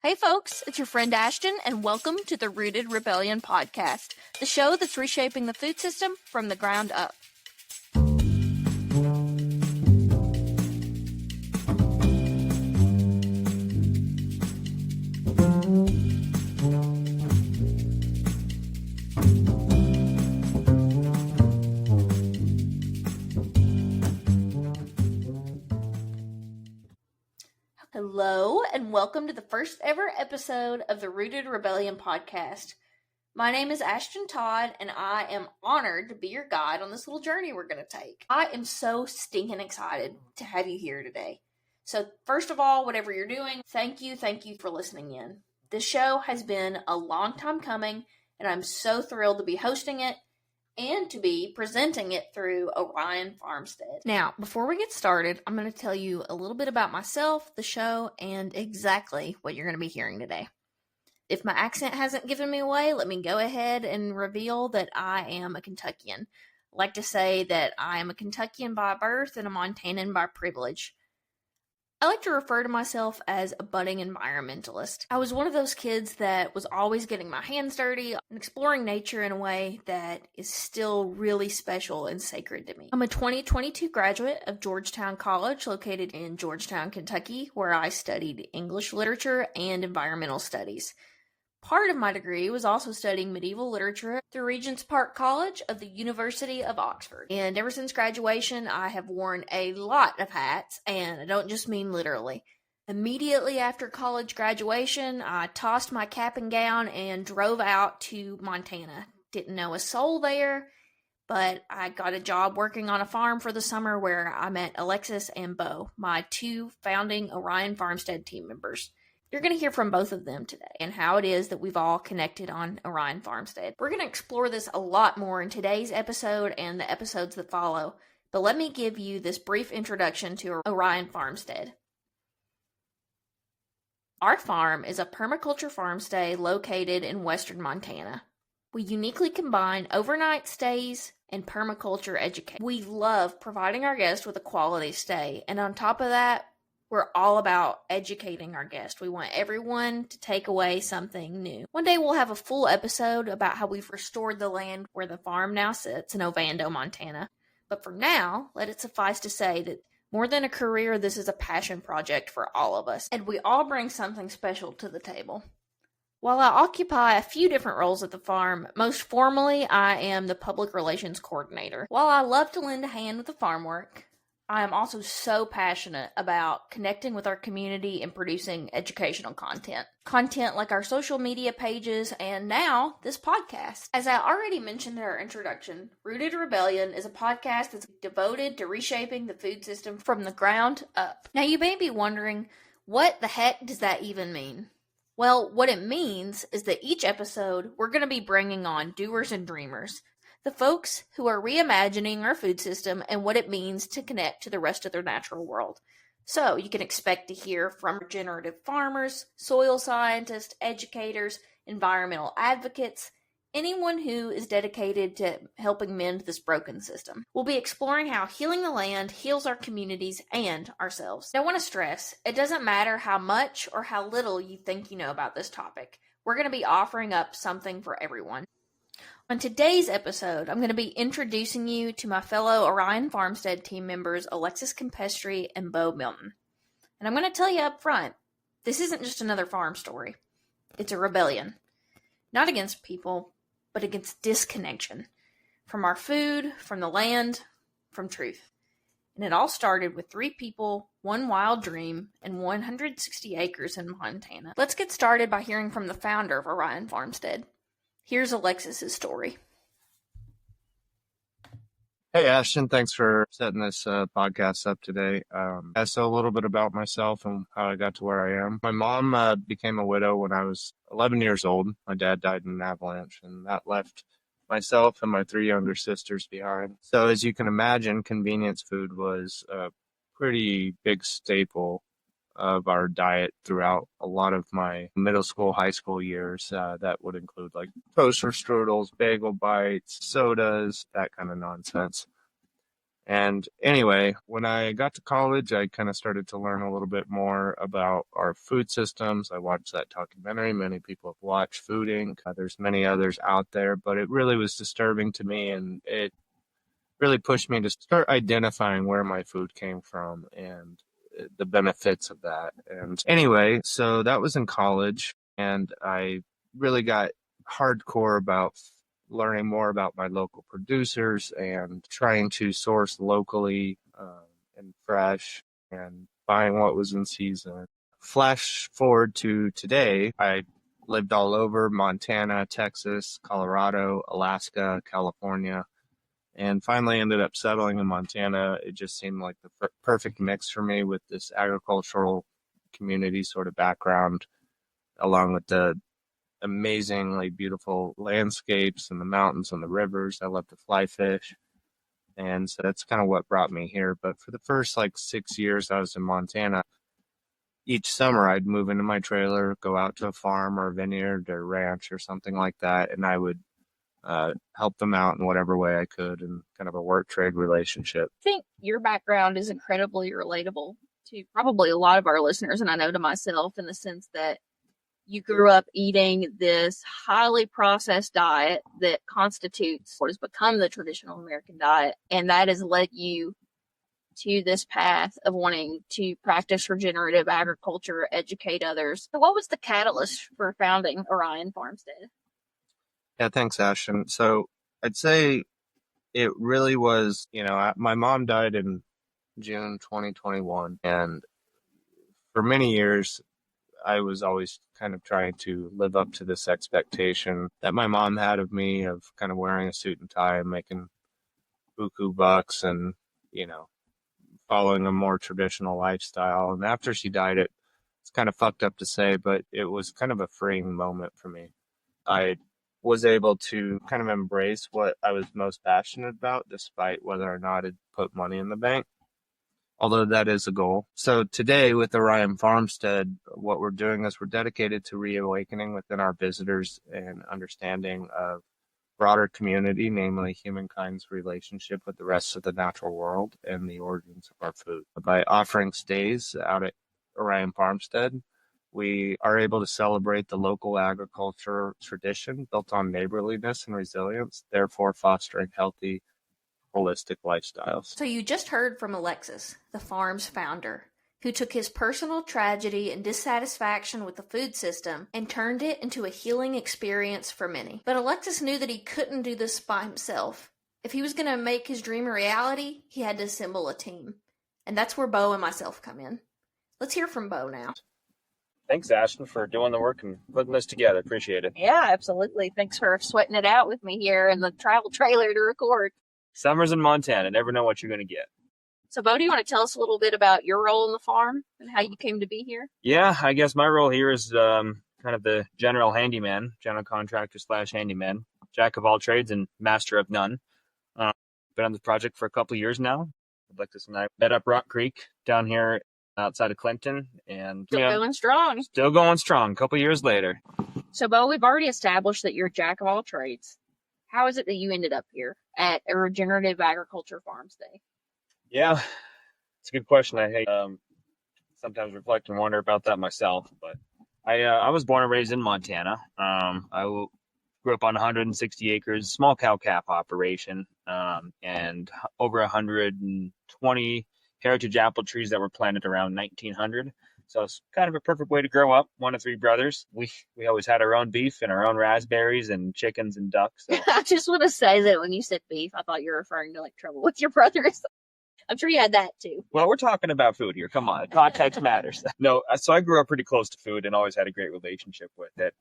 Hey folks, it's your friend Ashton, and welcome to the Rooted Rebellion podcast, the show that's reshaping the food system from the ground up. Hello, and welcome to the first ever episode of the Rooted Rebellion podcast. My name is Ashton Todd, and I am honored to be your guide on this little journey we're going to take. I am so stinking excited to have you here today. So first of all, whatever you're doing, thank you for listening in. This show has been a long time coming, and I'm so thrilled to be hosting it and to be presenting it through Orion Farmstead. Now, before we get started, I'm going to tell you a little bit about myself, the show, and exactly what you're going to be hearing today. If my accent hasn't given me away, let me go ahead and reveal that I am a Kentuckian. I like to say that I am a Kentuckian by birth and a Montanan by privilege. I like to refer to myself as a budding environmentalist. I was one of those kids that was always getting my hands dirty and exploring nature in a way that is still really special and sacred to me. I'm a 2022 graduate of Georgetown College, located in Georgetown, Kentucky, where I studied English literature and environmental studies. Part of my degree was also studying medieval literature through Regent's Park College of the University of Oxford. And ever since graduation, I have worn a lot of hats, and I don't just mean literally. Immediately after college graduation, I tossed my cap and gown and drove out to Montana. Didn't know a soul there, but I got a job working on a farm for the summer where I met Alexis and Beau, my two founding Orion Farmstead team members. You're going to hear from both of them today and how it is that we've all connected on Orion Farmstead. We're going to explore this a lot more in today's episode and the episodes that follow, but let me give you this brief introduction to Orion Farmstead. Our farm is a permaculture farmstay located in western Montana. We uniquely combine overnight stays and permaculture education. We love providing our guests with a quality stay, and on top of that, we're all about educating our guests. We want everyone to take away something new. One day we'll have a full episode about how we've restored the land where the farm now sits in Ovando, Montana. But for now, let it suffice to say that more than a career, this is a passion project for all of us. And we all bring something special to the table. While I occupy a few different roles at the farm, most formally I am the public relations coordinator. While I love to lend a hand with the farm work, I am also so passionate about connecting with our community and producing educational content. Content like our social media pages and now this podcast. As I already mentioned in our introduction, Rooted Rebellion is a podcast that's devoted to reshaping the food system from the ground up. Now you may be wondering, what the heck does that even mean? Well, what it means is that each episode we're going to be bringing on doers and dreamers. The folks who are reimagining our food system and what it means to connect to the rest of their natural world. So you can expect to hear from regenerative farmers, soil scientists, educators, environmental advocates, anyone who is dedicated to helping mend this broken system. We'll be exploring how healing the land heals our communities and ourselves. Now, I want to stress, it doesn't matter how much or how little you think you know about this topic. We're going to be offering up something for everyone. On today's episode, I'm going to be introducing you to my fellow Orion Farmstead team members, Alexis Campestre and Beau Milton. And I'm going to tell you up front, this isn't just another farm story. It's a rebellion. Not against people, but against disconnection. From our food, from the land, from truth. And it all started with 3 people, 1 wild dream, and 160 acres in Montana. Let's get started by hearing from the founder of Orion Farmstead. Here's Alexis's story. Hey, Ashton, thanks for setting this podcast up today. So a little bit about myself and how I got to where I am. My mom became a widow when I was 11 years old. My dad died in an avalanche, and that left myself and my 3 younger sisters behind. So as you can imagine, convenience food was a pretty big staple of our diet throughout a lot of my middle school, high school years. That would include like toaster strudels, bagel bites, sodas, that kind of nonsense. And anyway, when I got to college, I kind of started to learn a little bit more about our food systems. I watched that documentary. Many people have watched Food Inc. There's many others out there, but it really was disturbing to me, and it really pushed me to start identifying where my food came from and the benefits of that. And anyway, so that was in college, and I really got hardcore about learning more about my local producers and trying to source locally and fresh and buying what was in season. Flash forward to today, I lived all over Montana, Texas, Colorado, Alaska, California, and finally ended up settling in Montana. It just seemed like the perfect mix for me with this agricultural community sort of background, along with the amazingly beautiful landscapes and the mountains and the rivers. I love to fly fish. And so that's kind of what brought me here. But for the first 6 years I was in Montana, each summer I'd move into my trailer, go out to a farm or a vineyard or ranch or something like that, and I would help them out in whatever way I could, in kind of a work trade relationship. I think your background is incredibly relatable to probably a lot of our listeners, and I know to myself, in the sense that you grew up eating this highly processed diet that constitutes what has become the traditional American diet, and that has led you to this path of wanting to practice regenerative agriculture, educate others. So what was the catalyst for founding Orion Farmstead? Yeah, thanks, Ashton. So I'd say it really was, my mom died in June 2021. And for many years, I was always kind of trying to live up to this expectation that my mom had of me, of kind of wearing a suit and tie and making buku bucks and, following a more traditional lifestyle. And after she died, it's kind of fucked up to say, but it was kind of a freeing moment for me. I was able to kind of embrace what I was most passionate about, despite whether or not it put money in the bank, although that is a goal. So today with Orion Farmstead, what we're doing is we're dedicated to reawakening within our visitors and understanding of broader community, namely humankind's relationship with the rest of the natural world and the origins of our food. By offering stays out at Orion Farmstead, we are able to celebrate the local agriculture tradition built on neighborliness and resilience, therefore fostering healthy, holistic lifestyles. So you just heard from Alexis, the farm's founder, who took his personal tragedy and dissatisfaction with the food system and turned it into a healing experience for many. But Alexis knew that he couldn't do this by himself. If he was going to make his dream a reality, he had to assemble a team. And that's where Beau and myself come in. Let's hear from Beau now. Thanks, Ashton, for doing the work and putting this together. Appreciate it. Yeah, absolutely. Thanks for sweating it out with me here in the travel trailer to record. Summers in Montana. Never know what you're going to get. So, Beau, do you want to tell us a little bit about your role in the farm and how you came to be here? Yeah, I guess my role here is kind of the general handyman, general contractor / handyman, jack of all trades and master of none. Been on the project for a couple of years now. Alexis and I met up Rock Creek down here outside of Clinton, and Going strong. Still going strong. A couple of years later. So, Beau, we've already established that you're a jack of all trades. How is it that you ended up here at a regenerative agriculture farmstay? Yeah, it's a good question. I sometimes reflect and wonder about that myself. But I was born and raised in Montana. I grew up on 160 acres, small cow-calf operation, and over 120 heritage apple trees that were planted around 1900. So it's kind of a perfect way to grow up. One of three brothers. We always had our own beef and our own raspberries and chickens and ducks. So. I just want to say that when you said beef, I thought you were referring to trouble with your brothers. I'm sure you had that too. Well, we're talking about food here. Come on. Context matters. No, so I grew up pretty close to food and always had a great relationship with it,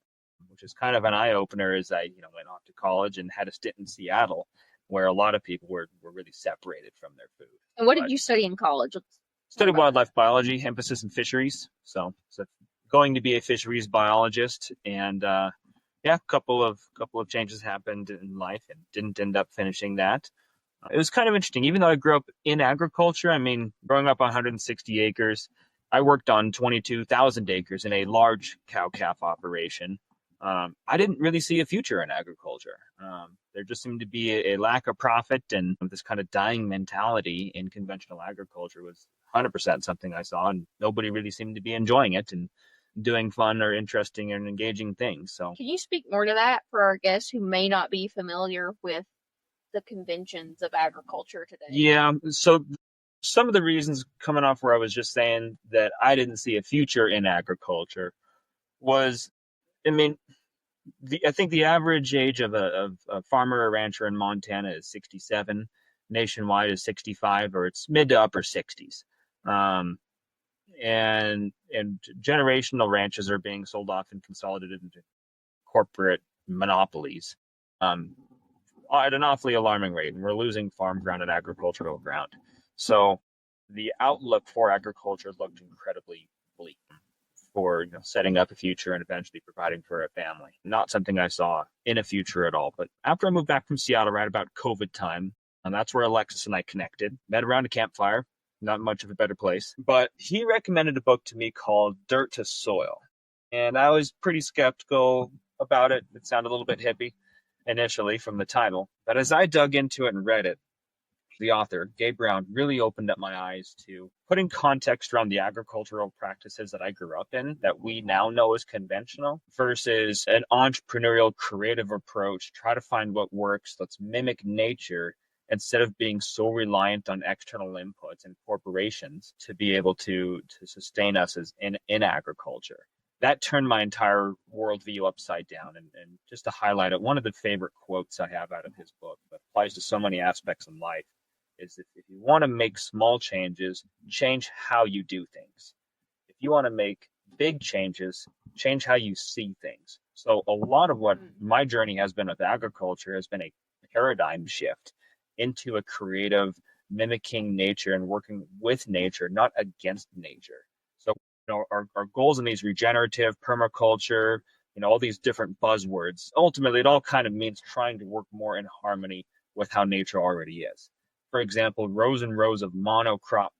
which is kind of an eye-opener as I went off to college and had a stint in Seattle where a lot of people were really separated from their food. And what did you study in college? Studied wildlife biology, emphasis in fisheries. So going to be a fisheries biologist, and a couple of changes happened in life and didn't end up finishing that. It was kind of interesting, even though I grew up in agriculture. I mean, growing up on 160 acres, I worked on 22,000 acres in a large cow-calf operation. I didn't really see a future in agriculture. There just seemed to be a lack of profit, and this kind of dying mentality in conventional agriculture was 100% something I saw, and nobody really seemed to be enjoying it and doing fun or interesting and engaging things. So, Can you speak more to that for our guests who may not be familiar with the conventions of agriculture today? yeah, so some of the reasons coming off where I was just saying that I didn't see a future in agriculture was, I mean, I think the average age of a farmer or rancher in Montana is 67. Nationwide is 65, or it's mid to upper 60s. Um, and generational ranches are being sold off and consolidated into corporate monopolies at an awfully alarming rate, and we're losing farm ground and agricultural ground. So the outlook for agriculture looked incredibly bleak for setting up a future and eventually providing for a family. Not something I saw in a future at all. But after I moved back from Seattle right about COVID time, and that's where Alexis and I connected, met around a campfire, not much of a better place. But he recommended a book to me called Dirt to Soil. And I was pretty skeptical about it. It sounded a little bit hippie initially from the title. But as I dug into it and read it, the author, Gabe Brown, really opened up my eyes to putting context around the agricultural practices that I grew up in that we now know as conventional versus an entrepreneurial creative approach. Try to find what works. Let's mimic nature instead of being so reliant on external inputs and corporations to be able to sustain us as in agriculture. That turned my entire worldview upside down. And just to highlight it, one of the favorite quotes I have out of his book that applies to so many aspects in life is that if you want to make small changes, change how you do things. If you want to make big changes, change how you see things. So a lot of what my journey has been with agriculture has been a paradigm shift into a creative mimicking nature and working with nature, not against nature. So our goals in these regenerative, permaculture, all these different buzzwords, ultimately it all kind of means trying to work more in harmony with how nature already is. For example, rows and rows of monocrop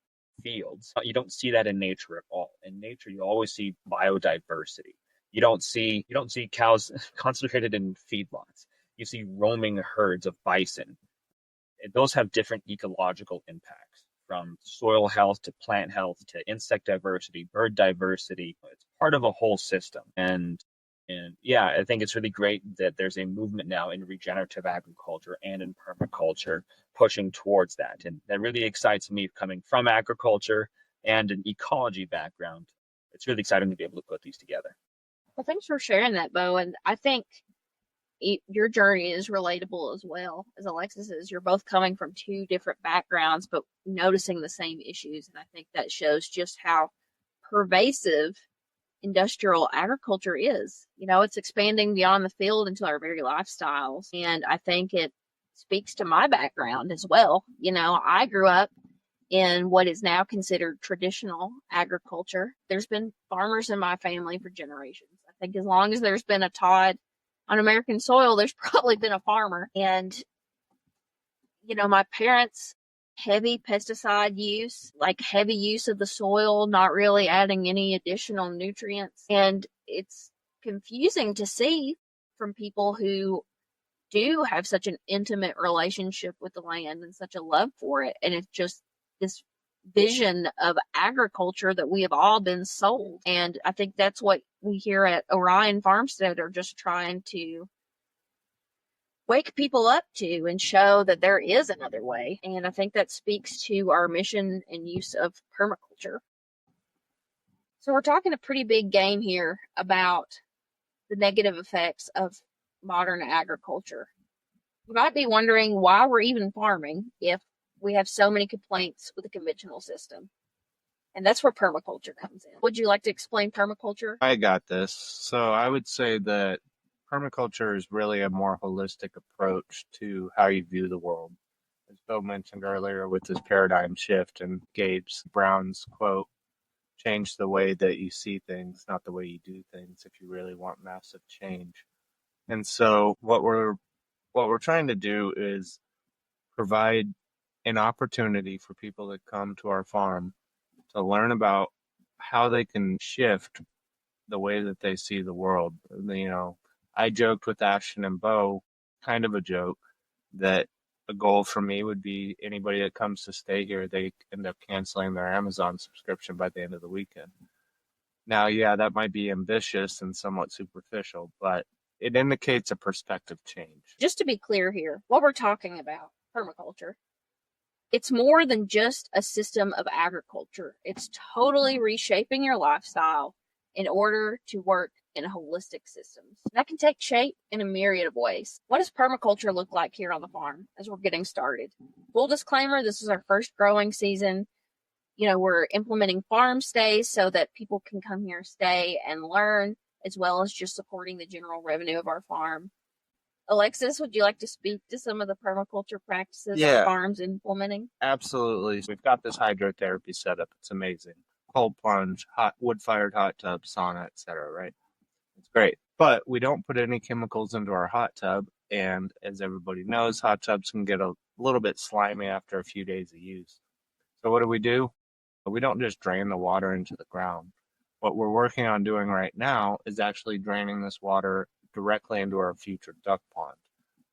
fields. You don't see that in nature at all. In nature, you always see biodiversity. You don't see cows concentrated in feedlots. You see roaming herds of bison. Those have different ecological impacts, from soil health to plant health to insect diversity, bird diversity. It's part of a whole system. And yeah, I think it's really great that there's a movement now in regenerative agriculture and in permaculture pushing towards that. And that really excites me, coming from agriculture and an ecology background. It's really exciting to be able to put these together. Well, thanks for sharing that, Beau. And I think your journey is relatable as well as Alexis's. You're both coming from two different backgrounds, but noticing the same issues. And I think that shows just how pervasive industrial agriculture is. It's expanding beyond the field into our very lifestyles. And I think it speaks to my background as well. I grew up in what is now considered traditional agriculture. There's been farmers in my family for generations. I think as long as there's been a Todd on American soil, there's probably been a farmer. And, my parents, heavy pesticide use, like heavy use of the soil, not really adding any additional nutrients. And it's confusing to see from people who do have such an intimate relationship with the land and such a love for it. And it's just this vision of agriculture that we have all been sold. And I think that's what we here at Orion Farmstead are just trying to wake people up to and show that there is another way. And I think that speaks to our mission and use of permaculture. So we're talking a pretty big game here about the negative effects of modern agriculture. You might be wondering why we're even farming if we have so many complaints with the conventional system. And that's where permaculture comes in. Would you like to explain permaculture? I got this. So I would say that permaculture is really a more holistic approach to how you view the world. As Beau mentioned earlier with this paradigm shift and Gabe's Brown's quote, change the way that you see things, not the way you do things, if you really want massive change. And so what we're trying to do is provide an opportunity for people that come to our farm to learn about how they can shift the way that they see the world. I joked with Ashton and Beau, kind of a joke, that a goal for me would be anybody that comes to stay here, they end up canceling their Amazon subscription by the end of the weekend. Now, yeah, that might be ambitious and somewhat superficial, but it indicates a perspective change. Just to be clear here, what we're talking about, permaculture, it's more than just a system of agriculture. It's totally reshaping your lifestyle in order to work in holistic systems. That can take shape in a myriad of ways. What does permaculture look like here on the farm as we're getting started? Full disclaimer, this is our first growing season. We're implementing farm stays so that people can come here, stay, and learn, as well as just supporting the general revenue of our farm. Alexis, would you like to speak to some of the permaculture practices our farm's implementing? Absolutely. We've got this hydrotherapy setup. It's amazing. Cold plunge, hot wood-fired hot tub, sauna, etc. Right? It's great. But we don't put any chemicals into our hot tub. And as everybody knows, hot tubs can get a little bit slimy after a few days of use. So what do? We don't just drain the water into the ground. What we're working on doing right now is actually draining this water directly into our future duck pond.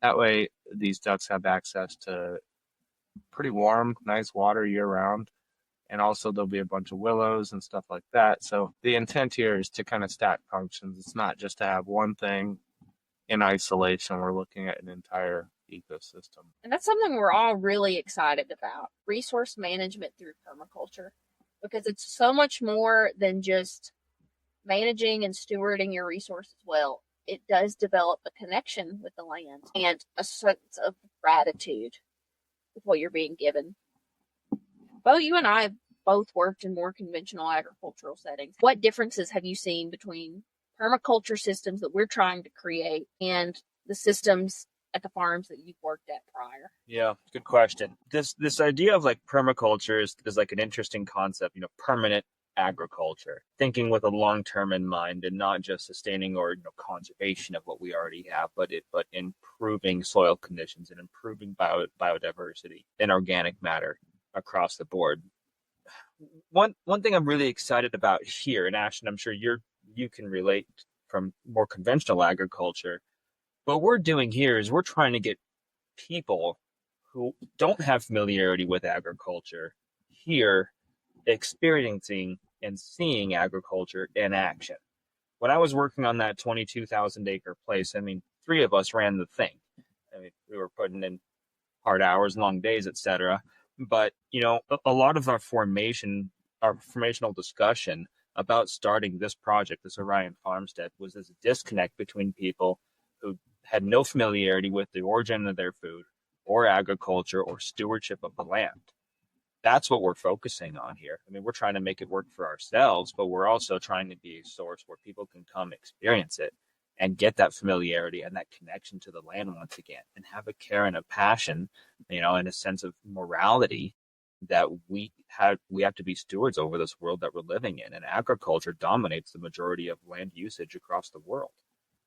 That way, these ducks have access to pretty warm, nice water year-round. And also, there'll be a bunch of willows and stuff like that. So the intent here is to kind of stack functions. It's not just to have one thing in isolation. We're looking at an entire ecosystem. And that's something we're all really excited about, resource management through permaculture, because it's so much more than just managing and stewarding your resources well. It does develop a connection with the land and a sense of gratitude with what you're being given. Beau, you and I have both worked in more conventional agricultural settings. What differences have you seen between permaculture systems that we're trying to create and the systems at the farms that you've worked at prior? Yeah, good question. This idea of like permaculture is like an interesting concept, permanent agriculture, thinking with a long term in mind and not just sustaining or conservation of what we already have, but improving soil conditions and improving biodiversity and organic matter across the board. One thing I'm really excited about here, and Ashton, I'm sure you can relate from more conventional agriculture. What we're doing here is we're trying to get people who don't have familiarity with agriculture here experiencing and seeing agriculture in action. When I was working on that 22,000 acre place, three of us ran the thing. We were putting in hard hours, long days, etc. But, a lot of our formational discussion about starting this project, this Orion Farmstead, was this disconnect between people who had no familiarity with the origin of their food or agriculture or stewardship of the land. That's what we're focusing on here. We're trying to make it work for ourselves, but we're also trying to be a source where people can come experience it and get that familiarity and that connection to the land once again, and have a care and a passion, and a sense of morality that we have to be stewards over this world that we're living in. And agriculture dominates the majority of land usage across the world.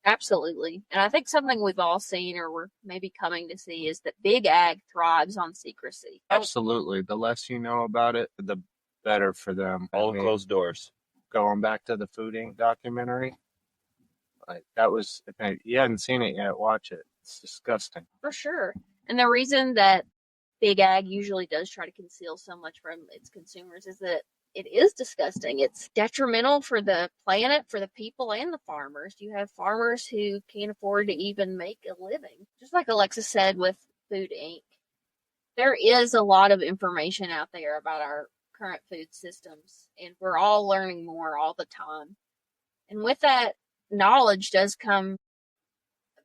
Absolutely. And I think something we've all seen, or we're maybe coming to see, is that big ag thrives on secrecy. Absolutely. The less you know about it, the better for them. All closed doors. Going back to the Food Inc. documentary, that was, if you hadn't seen it yet, watch it. It's disgusting. For sure. And the reason that big ag usually does try to conceal so much from its consumers is that it is disgusting. It's detrimental for the planet, for the people, and the farmers. You have farmers who can't afford to even make a living. Just like Alexis said with Food Inc., there is a lot of information out there about our current food systems, and we're all learning more all the time. And with that knowledge does come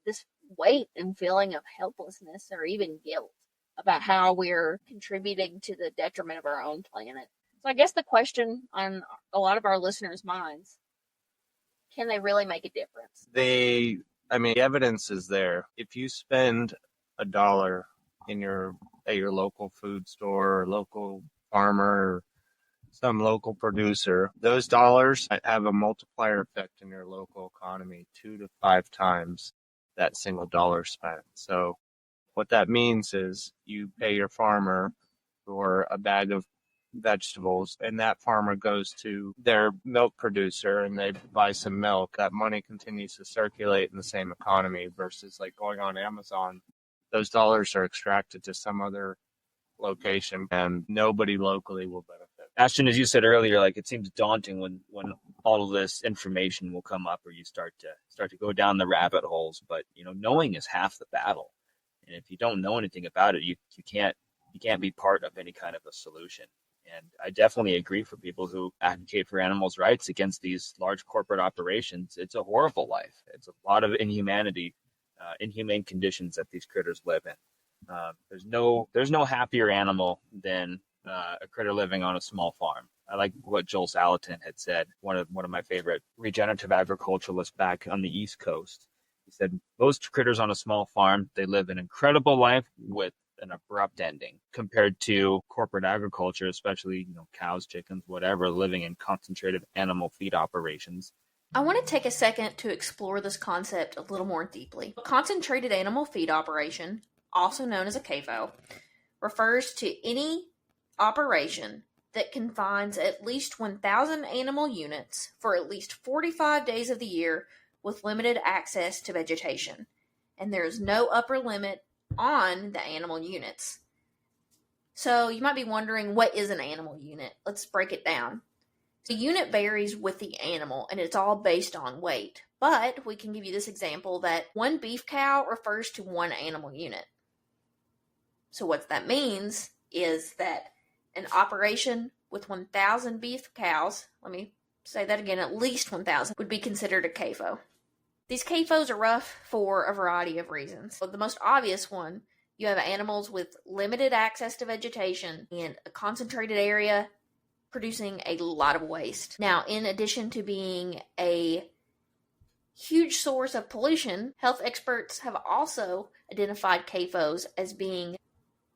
this weight and feeling of helplessness or even guilt about how we're contributing to the detriment of our own planet. So I guess the question on a lot of our listeners' minds, can they really make a difference? The evidence is there. If you spend $1 at your local food store or local farmer or some local producer, those dollars have a multiplier effect in your local economy 2 to 5 times that single dollar spent. So what that means is you pay your farmer for a bag of vegetables, and that farmer goes to their milk producer and they buy some milk, that money continues to circulate in the same economy versus like going on Amazon. Those dollars are extracted to some other location and nobody locally will benefit. Ashton, as you said earlier, like it seems daunting when all of this information will come up or you start to go down the rabbit holes. But knowing is half the battle. And if you don't know anything about it, you can't be part of any kind of a solution. And I definitely agree for people who advocate for animals' rights against these large corporate operations. It's a horrible life. It's a lot of inhumanity, inhumane conditions that these critters live in. There's no happier animal than a critter living on a small farm. I like what Joel Salatin had said, one of my favorite regenerative agriculturalists back on the East Coast. He said, most critters on a small farm, they live an incredible life with an abrupt ending compared to corporate agriculture, especially, cows, chickens, whatever, living in concentrated animal feed operations. I want to take a second to explore this concept a little more deeply. A concentrated animal feed operation, also known as a CAFO, refers to any operation that confines at least 1,000 animal units for at least 45 days of the year with limited access to vegetation. And there is no upper limit on the animal units. So you might be wondering, what is an animal unit? Let's break it down. The unit varies with the animal and it's all based on weight. But we can give you this example that one beef cow refers to one animal unit. So what that means is that an operation with 1,000 beef cows, let me say that again, at least 1,000, would be considered a CAFO. These CAFOs are rough for a variety of reasons. But the most obvious one, you have animals with limited access to vegetation in a concentrated area producing a lot of waste. Now, in addition to being a huge source of pollution, health experts have also identified CAFOs as being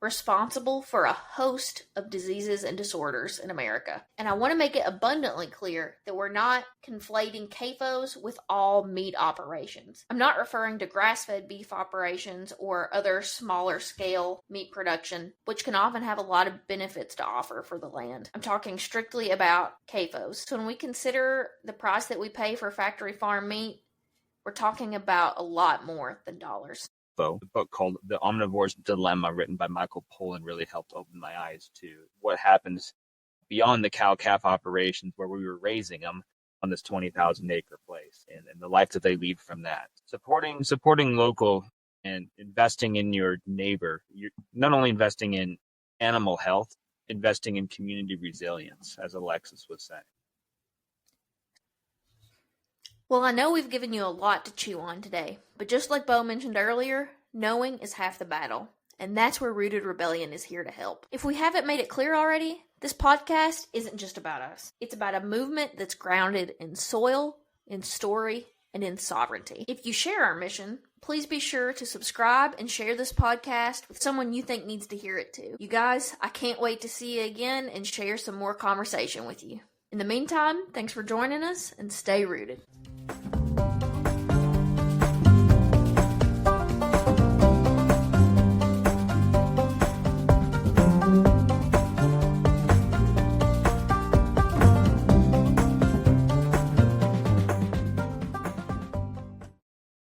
responsible for a host of diseases and disorders in America. And I want to make it abundantly clear that we're not conflating CAFOs with all meat operations. I'm not referring to grass-fed beef operations or other smaller scale meat production, which can often have a lot of benefits to offer for the land. I'm talking strictly about CAFOs. So when we consider the price that we pay for factory farm meat, we're talking about a lot more than dollars. The book called The Omnivore's Dilemma, written by Michael Pollan, really helped open my eyes to what happens beyond the cow-calf operations where we were raising them on this 20,000 acre place and the life that they lead from that. Supporting local and investing in your neighbor. You're not only investing in animal health, investing in community resilience, as Alexis was saying. Well, I know we've given you a lot to chew on today, but just like Beau mentioned earlier, knowing is half the battle, and that's where Rooted Rebellion is here to help. If we haven't made it clear already, this podcast isn't just about us. It's about a movement that's grounded in soil, in story, and in sovereignty. If you share our mission, please be sure to subscribe and share this podcast with someone you think needs to hear it too. You guys, I can't wait to see you again and share some more conversation with you. In the meantime, thanks for joining us and stay rooted.